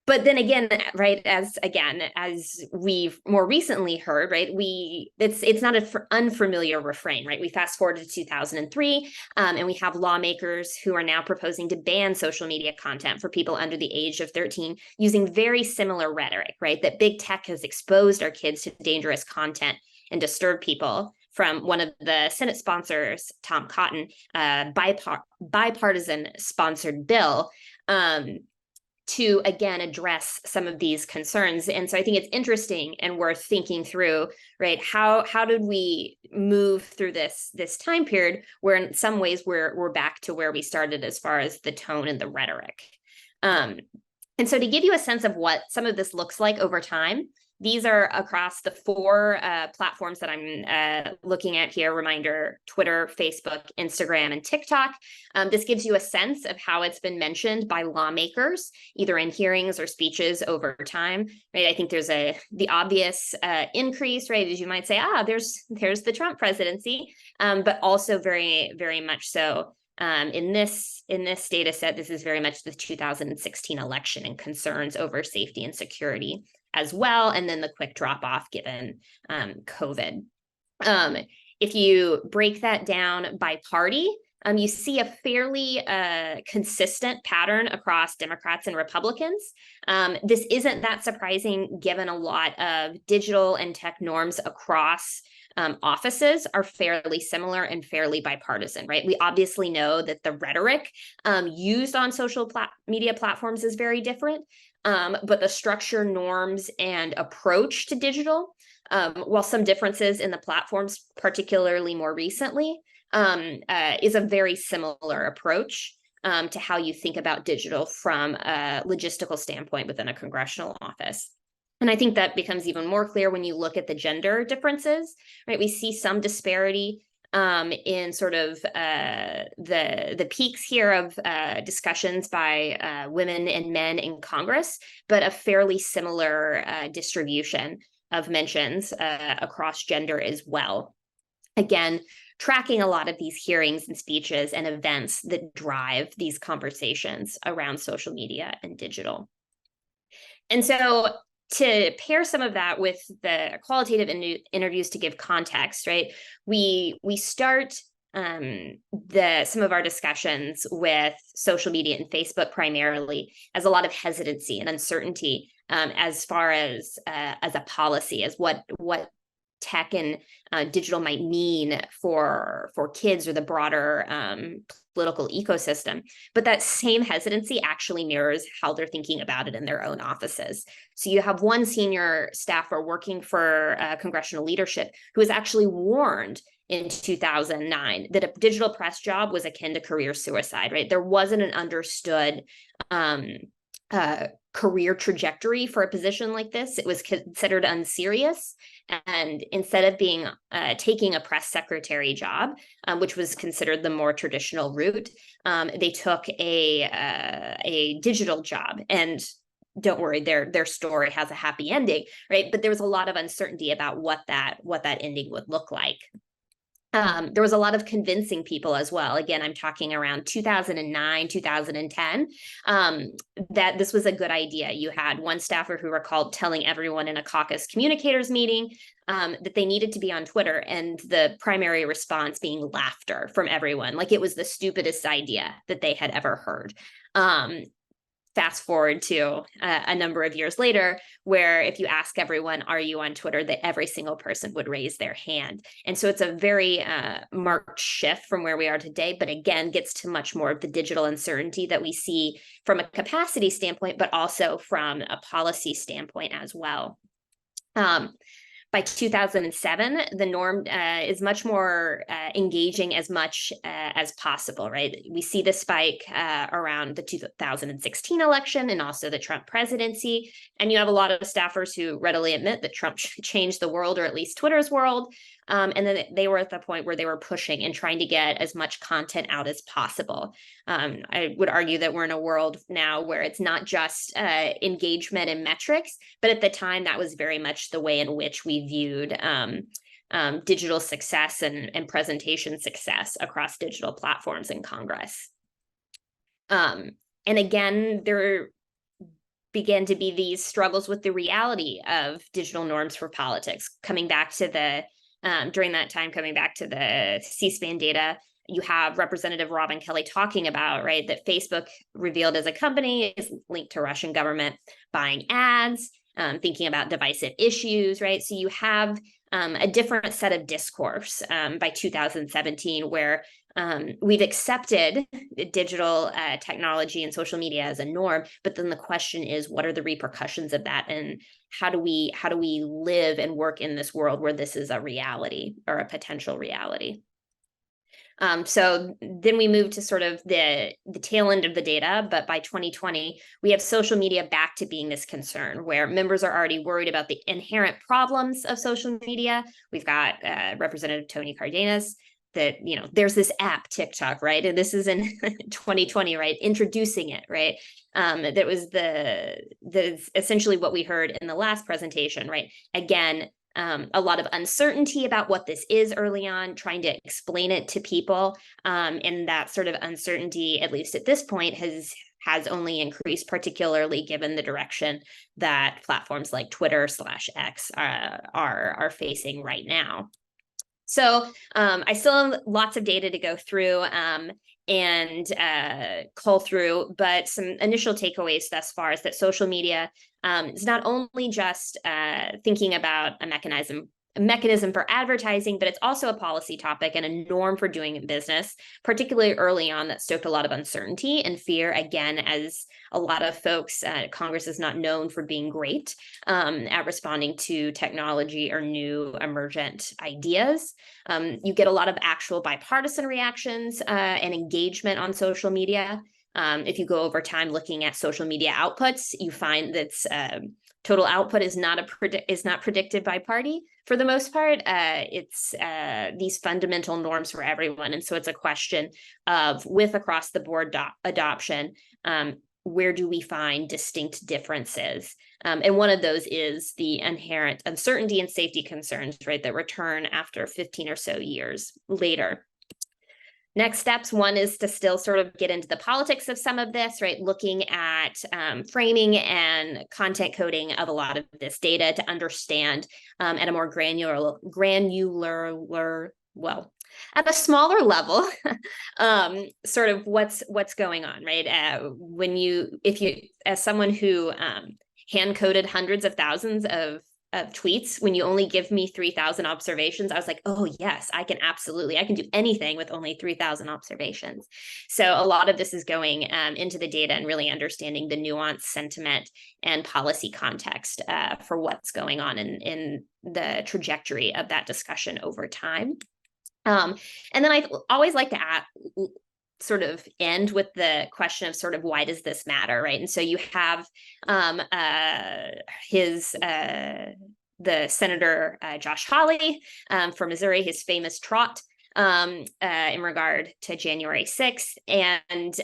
But then again, right, as we've more recently heard, right, it's not an unfamiliar refrain, right? We fast forward to 2003, and we have lawmakers who are now proposing to ban social media content for people under the age of 13 using very similar rhetoric, right? That big tech has exposed our kids to dangerous content and disturbed people. From one of the Senate sponsors, Tom Cotton, bipartisan sponsored bill, to again address some of these concerns. And so I think it's interesting and worth thinking through, right? How did we move through this time period where in some ways we're back to where we started as far as the tone and the rhetoric. And so to give you a sense of what some of this looks like over time, these are across the 4 platforms that I'm looking at here: reminder, Twitter, Facebook, Instagram, and TikTok. This gives you a sense of how it's been mentioned by lawmakers, either in hearings or speeches over time, right? I think there's the obvious increase, right? As you might say, there's the Trump presidency, but also very, very much so. In this data set, this is very much the 2016 election and concerns over safety and security as well, and then the quick drop off given COVID. If you break that down by party, you see a fairly consistent pattern across Democrats and Republicans. This isn't that surprising given a lot of digital and tech norms across offices are fairly similar and fairly bipartisan, right? We obviously know that the rhetoric used on social media platforms is very different, but the structure, norms, and approach to digital, while some differences in the platforms, particularly more recently, is a very similar approach to how you think about digital from a logistical standpoint within a congressional office. And I think that becomes even more clear when you look at the gender differences, right? We see some disparity in sort of the peaks here of discussions by women and men in Congress, but a fairly similar distribution of mentions across gender as well. Again, tracking a lot of these hearings and speeches and events that drive these conversations around social media and digital. And so to pair some of that with the qualitative interviews to give context, right? We start some of our discussions with social media and Facebook primarily as a lot of hesitancy and uncertainty as far as a policy, as what tech and digital might mean for kids or the broader political ecosystem. But that same hesitancy actually mirrors how they're thinking about it in their own offices. So you have one senior staffer working for congressional leadership who was actually warned in 2009 that a digital press job was akin to career suicide, right? There wasn't an understood career trajectory for a position like this. It was considered unserious. And instead of being taking a press secretary job, which was considered the more traditional route, they took a digital job. And don't worry, their story has a happy ending, right? But there was a lot of uncertainty about what that ending would look like. There was a lot of convincing people as well. Again, I'm talking around 2009, 2010, that this was a good idea. You had one staffer who recalled telling everyone in a caucus communicators meeting that they needed to be on Twitter, and the primary response being laughter from everyone, like it was the stupidest idea that they had ever heard. Fast forward to a number of years later, where if you ask everyone, are you on Twitter, that every single person would raise their hand. And so it's a very marked shift from where we are today, but again, gets to much more of the digital uncertainty that we see from a capacity standpoint, but also from a policy standpoint as well. By 2007, the norm is much more engaging as much as possible, right? We see the spike around the 2016 election and also the Trump presidency. And you have a lot of staffers who readily admit that Trump changed the world, or at least Twitter's world. And then they were at the point where they were pushing and trying to get as much content out as possible. I would argue that we're in a world now where it's not just engagement and metrics, but at the time that was very much the way in which we viewed digital success and presentation success across digital platforms in Congress. And again, there began to be these struggles with the reality of digital norms for politics. Coming back to the during that time, coming back to the C-SPAN data, you have Representative Robin Kelly talking about, right, that Facebook revealed as a company is linked to Russian government buying ads, thinking about divisive issues, right? So you have a different set of discourse by 2017, where we've accepted digital technology and social media as a norm, but then the question is, what are the repercussions of that, and how do we live and work in this world where this is a reality or a potential reality? So then we move to sort of the tail end of the data, but by 2020, we have social media back to being this concern, where members are already worried about the inherent problems of social media. We've got Representative Tony Cardenas, that, you know, there's this app TikTok, right? And this is in 2020, right? Introducing it, right? That was the essentially what we heard in the last presentation, right? Again, a lot of uncertainty about what this is early on, trying to explain it to people. And that sort of uncertainty, at least at this point, has only increased, particularly given the direction that platforms like Twitter/X are facing right now. So I still have lots of data to go through and cull through, but some initial takeaways thus far is that social media is not only just thinking about a mechanism for advertising, but it's also a policy topic and a norm for doing business, particularly early on, that stoked a lot of uncertainty and fear. Again, as a lot of folks, Congress is not known for being great at responding to technology or new emergent ideas. You get a lot of actual bipartisan reactions and engagement on social media. If you go over time looking at social media outputs, you find that total output is not predicted by party for the most part. It's these fundamental norms for everyone, and so it's a question of, with across the board adoption, where do we find distinct differences? And one of those is the inherent uncertainty and safety concerns, right, that return after 15 or so years later. Next steps, one is to still sort of get into the politics of some of this, right? Looking at framing and content coding of a lot of this data to understand at a more granular, well, at a smaller level, sort of what's going on, right? If you, as someone who hand coded hundreds of thousands of tweets. When you only give me 3,000 observations, I was like, oh yes, I can do anything with only 3,000 observations. So a lot of this is going into the data and really understanding the nuance, sentiment, and policy context for what's going on in the trajectory of that discussion over time. And then I always like to sort of end with the question of sort of why does this matter, right? And so you have the Senator Josh Hawley from Missouri, his famous trot in regard to January 6th. And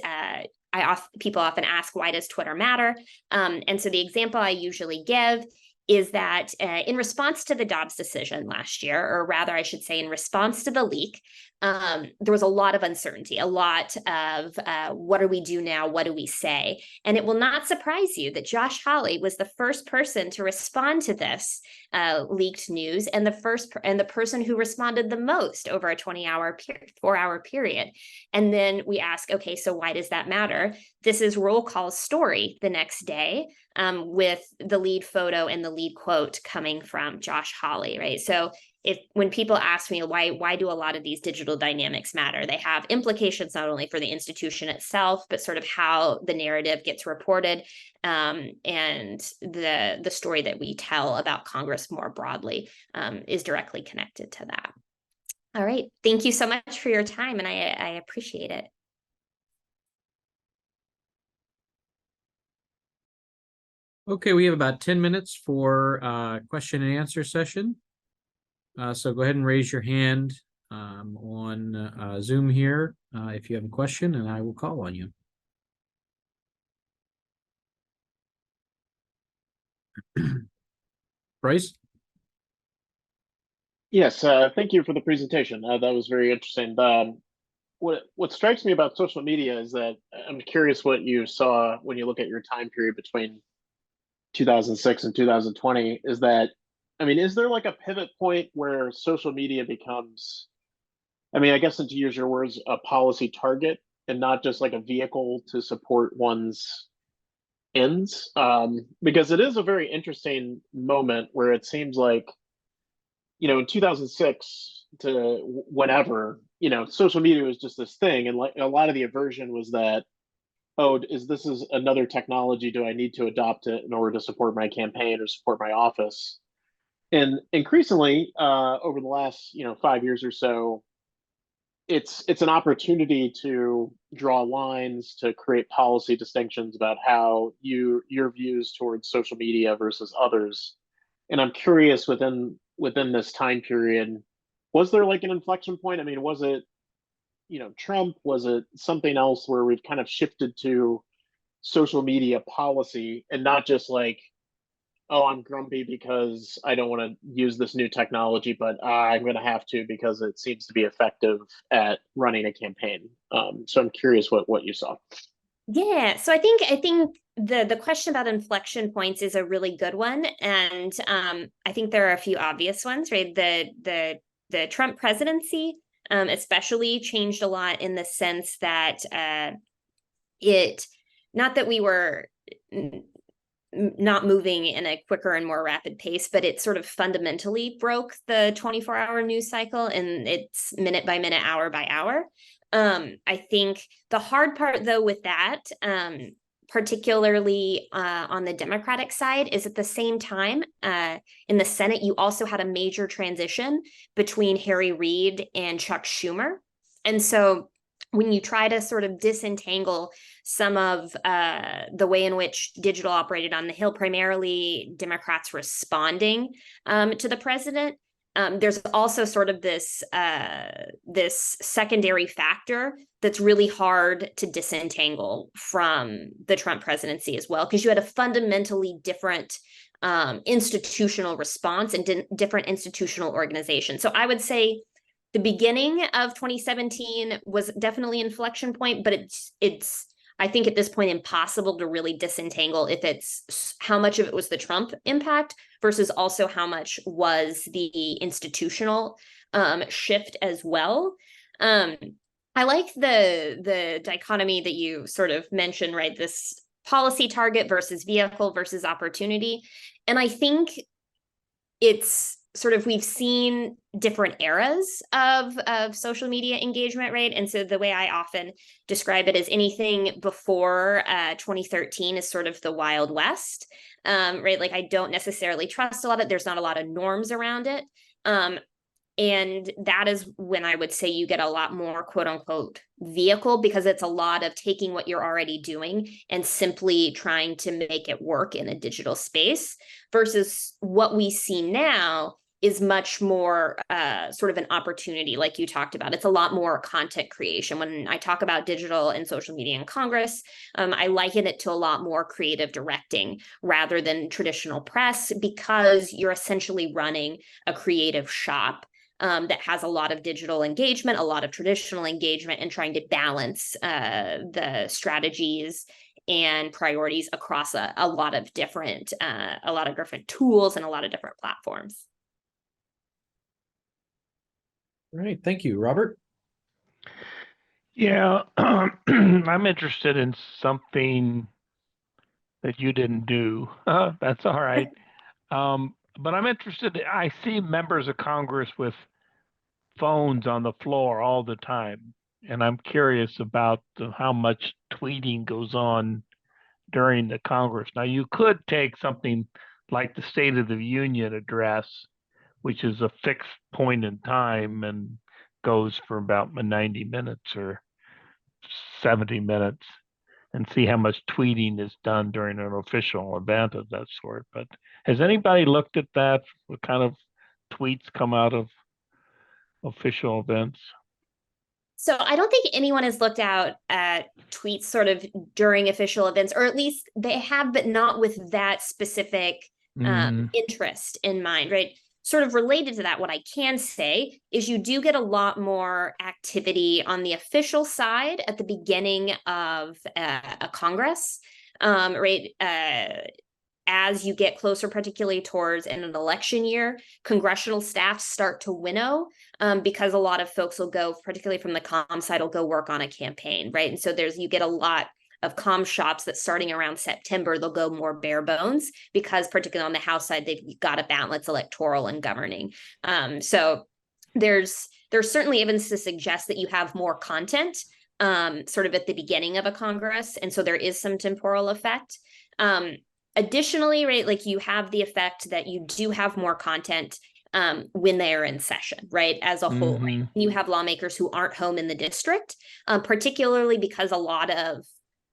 people often ask, why does Twitter matter? And so the example I usually give is that in response to the Dobbs decision last year, or rather, I should say, in response to the leak, there was a lot of uncertainty, a lot of what do we do now? What do we say? And it will not surprise you that Josh Hawley was the first person to respond to this leaked news, and the person who responded the most over a 4-hour period. And then we ask, okay, so why does that matter? This is Roll Call's story the next day, with the lead photo and the lead quote coming from Josh Hawley, right? So when people ask me why do a lot of these digital dynamics matter, they have implications not only for the institution itself, but sort of how the narrative gets reported, and the story that we tell about Congress more broadly is directly connected to that. All right, thank you so much for your time, and I appreciate it. Okay, we have about 10 minutes for question and answer session. So go ahead and raise your hand on Zoom here if you have a question, and I will call on you. Bryce? Yes, thank you for the presentation. That was very interesting. What strikes me about social media is that I'm curious what you saw when you look at your time period between 2006 and 2020, is that, I mean, is there like a pivot point where social media becomes, I mean, I guess, to use your words, a policy target and not just like a vehicle to support one's ends? Because it is a very interesting moment where it seems like, in 2006 to whenever, social media was just this thing. And like a lot of the aversion was that, oh, this is another technology. Do I need to adopt it in order to support my campaign or support my office? And increasingly, over the last 5 years or so, it's an opportunity to draw lines, to create policy distinctions about how your views towards social media versus others. And I'm curious, within this time period, was there like an inflection point? I mean, was it Trump? Was it something else where we've kind of shifted to social media policy and not just like, oh, I'm grumpy because I don't want to use this new technology, but I'm going to have to because it seems to be effective at running a campaign. So I'm curious what you saw. Yeah, so I think the question about inflection points is a really good one, and I think there are a few obvious ones, right? The Trump presidency especially changed a lot in the sense that not that we were not moving in a quicker and more rapid pace, but it sort of fundamentally broke the 24-hour news cycle, and it's minute by minute, hour by hour. I think the hard part, though, with that, particularly on the Democratic side, is at the same time in the Senate, you also had a major transition between Harry Reid and Chuck Schumer. And so when you try to sort of disentangle some of the way in which digital operated on the Hill, primarily Democrats responding to the president, there's also sort of this secondary factor that's really hard to disentangle from the Trump presidency as well, because you had a fundamentally different institutional response and different institutional organization. So I would say the beginning of 2017 was definitely an inflection point, but it's I think at this point impossible to really disentangle if it's how much of it was the Trump impact versus also how much was the institutional shift as well. I like the dichotomy that you sort of mentioned, right? This policy target versus vehicle versus opportunity. And I think it's sort of, we've seen different eras of social media engagement, right? And so the way I often describe it is anything before 2013 is sort of the Wild West, right? Like I don't necessarily trust a lot of, there's not a lot of norms around it. And that is when I would say you get a lot more quote unquote vehicle, because it's a lot of taking what you're already doing and simply trying to make it work in a digital space, versus what we see now is much more sort of an opportunity, like you talked about. It's a lot more content creation. When I talk about digital and social media in Congress, I liken it to a lot more creative directing rather than traditional press, because you're essentially running a creative shop that has a lot of digital engagement, a lot of traditional engagement, and trying to balance the strategies and priorities across a lot of different tools and a lot of different platforms. All right, thank you, Robert. Yeah, I'm interested in something that you didn't do. That's all right. But I'm interested, I see members of Congress with phones on the floor all the time. And I'm curious about how much tweeting goes on during the Congress. Now, you could take something like the State of the Union address, which is a fixed point in time and goes for about 90 minutes or 70 minutes, and see how much tweeting is done during an official event of that sort. But has anybody looked at that? What kind of tweets come out of official events? So I don't think anyone has looked out at tweets sort of during official events, or at least they have, but not with that specific interest in mind, right? Sort of related to that, what I can say is you do get a lot more activity on the official side at the beginning of a Congress, right? As you get closer, particularly towards an election year, congressional staff start to winnow, because a lot of folks will go, particularly from the comm side, will go work on a campaign, right? And so you get a lot of comm shops that starting around September, they'll go more bare bones, because particularly on the House side, they've got to balance electoral and governing. So there's certainly evidence to suggest that you have more content sort of at the beginning of a Congress. And so there is some temporal effect. Additionally, right, like you have the effect that you do have more content when they are in session, right, as a whole. Right? You have lawmakers who aren't home in the district, particularly because a lot of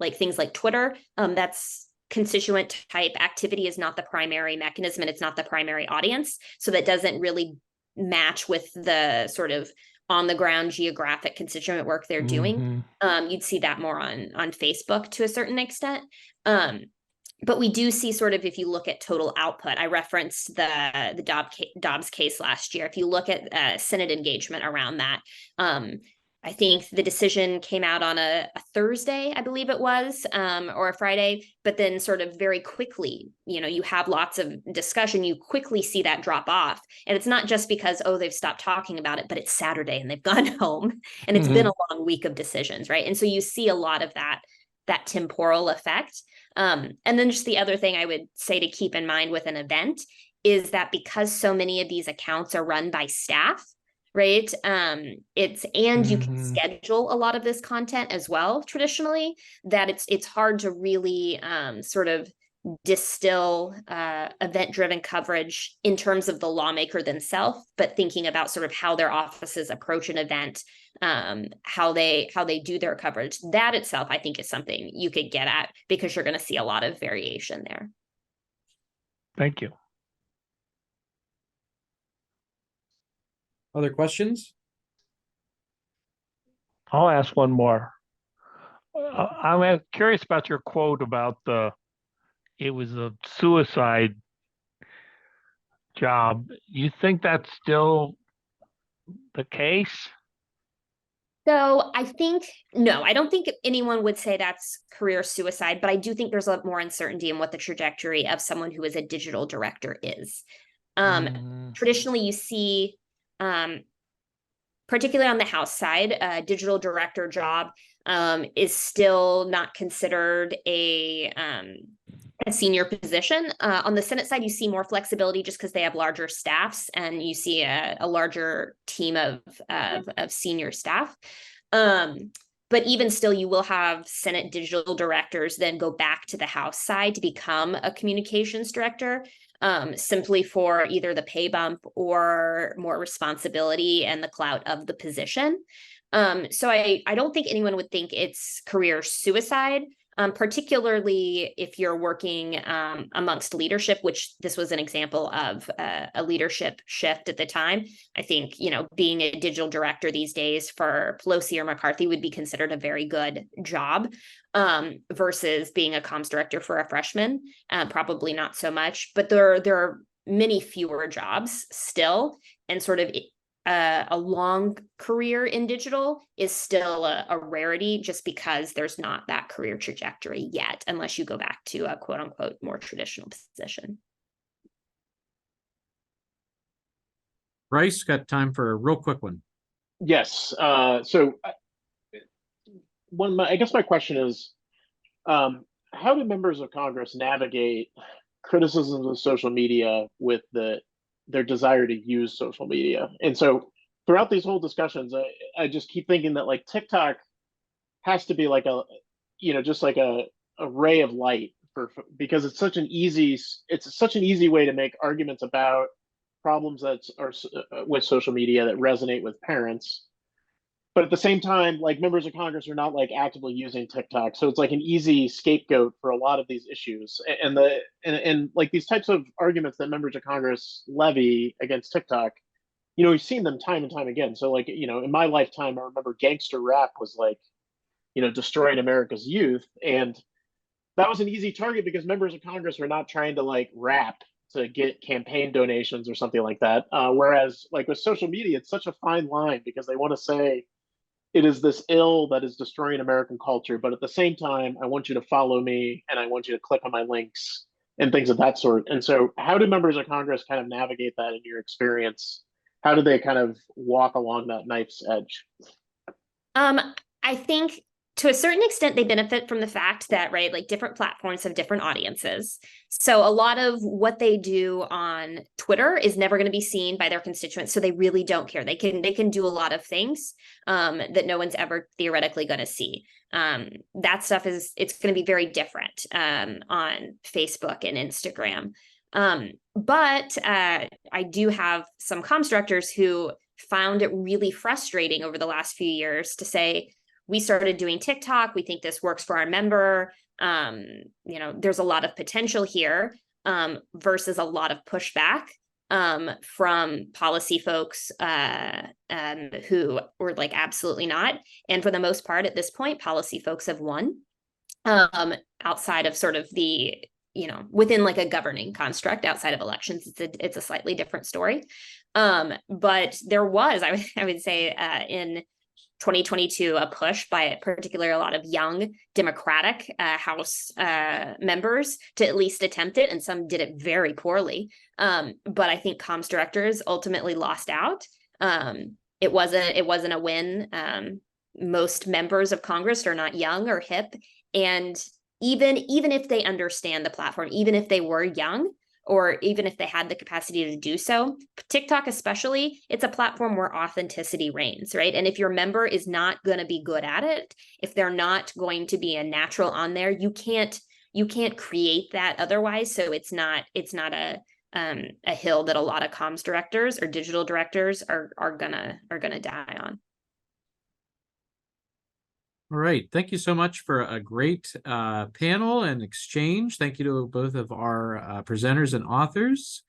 like things like Twitter, that's constituent type activity is not the primary mechanism, and it's not the primary audience. So that doesn't really match with the sort of on the ground geographic constituent work they're doing. You'd see that more on Facebook to a certain extent. But we do see sort of, if you look at total output, I referenced the Dobbs case last year. If you look at Senate engagement around that, I think the decision came out on a Thursday, I believe it was, or a Friday, but then sort of very quickly, you have lots of discussion, you quickly see that drop off. And it's not just because, they've stopped talking about it, but it's Saturday and they've gone home and it's been a long week of decisions, right? And so you see a lot of that temporal effect. And then just the other thing I would say to keep in mind with an event is that because so many of these accounts are run by staff, right? You can schedule a lot of this content as well, traditionally, that it's hard to really sort of distill event-driven coverage in terms of the lawmaker themselves, but thinking about sort of how their offices approach an event, how they do their coverage. That itself, I think, is something you could get at, because you're going to see a lot of variation there. Thank you. Other questions? I'll ask one more. I'm curious about your quote about it was a suicide job. You think that's still the case? So I don't think anyone would say that's career suicide, but I do think there's a lot more uncertainty in what the trajectory of someone who is a digital director is. Traditionally, you see, particularly on the House side, a digital director job is still not considered a a senior position. On the Senate side, you see more flexibility just because they have larger staffs, and you see a larger team of senior staff. But even still, you will have Senate digital directors then go back to the House side to become a communications director, simply for either the pay bump or more responsibility and the clout of the position. So I don't think anyone would think it's career suicide, particularly if you're working amongst leadership, which this was an example of a leadership shift at the time. I think, being a digital director these days for Pelosi or McCarthy would be considered a very good job, versus being a comms director for a freshman, probably not so much. But there are many fewer jobs still, and sort of a long career in digital is still a rarity, just because there's not that career trajectory yet, unless you go back to a quote unquote more traditional position. Bryce, got time for a real quick one? Yes. So I guess my question is, how do members of Congress navigate criticisms of social media with their desire to use social media? And so throughout these whole discussions, I just keep thinking that like TikTok has to be like just like a ray of light because it's such an easy way to make arguments about problems that are with social media that resonate with parents. But at the same time, like members of Congress are not like actively using TikTok, so it's like an easy scapegoat for a lot of these issues. And like these types of arguments that members of Congress levy against TikTok, we've seen them time and time again. So like, in my lifetime, I remember gangster rap was like, destroying America's youth, and that was an easy target because members of Congress are not trying to like rap to get campaign donations or something like that. Whereas like with social media, it's such a fine line because they want to say, it is this ill that is destroying American culture, but at the same time, I want you to follow me and I want you to click on my links and things of that sort. And so how do members of Congress kind of navigate that in your experience? How do they kind of walk along that knife's edge? I think to a certain extent, they benefit from the fact that, right, like different platforms have different audiences. So a lot of what they do on Twitter is never going to be seen by their constituents. So they really don't care. They can do a lot of things that no one's ever theoretically going to see. That stuff it's going to be very different on Facebook and Instagram. But I do have some comms directors who found it really frustrating over the last few years to say, we started doing TikTok. We think this works for our member. There's a lot of potential here, versus a lot of pushback from policy folks who were like, absolutely not. And for the most part, at this point, policy folks have won outside of sort of the, within like a governing construct outside of elections. It's a slightly different story. But there was, I would say, in 2022, a push by particularly a lot of young Democratic House members to at least attempt it, and some did it very poorly. But I think comms directors ultimately lost out. It wasn't a win. Most members of Congress are not young or hip, and even if they understand the platform, even if they were young, or even if they had the capacity to do so, TikTok especially, it's a platform where authenticity reigns, right? And if your member is not going to be good at it, if they're not going to be a natural on there, you can't create that otherwise. So it's not a hill that a lot of comms directors or digital directors are gonna die on. All right. Thank you so much for a great panel and exchange. Thank you to both of our presenters and authors.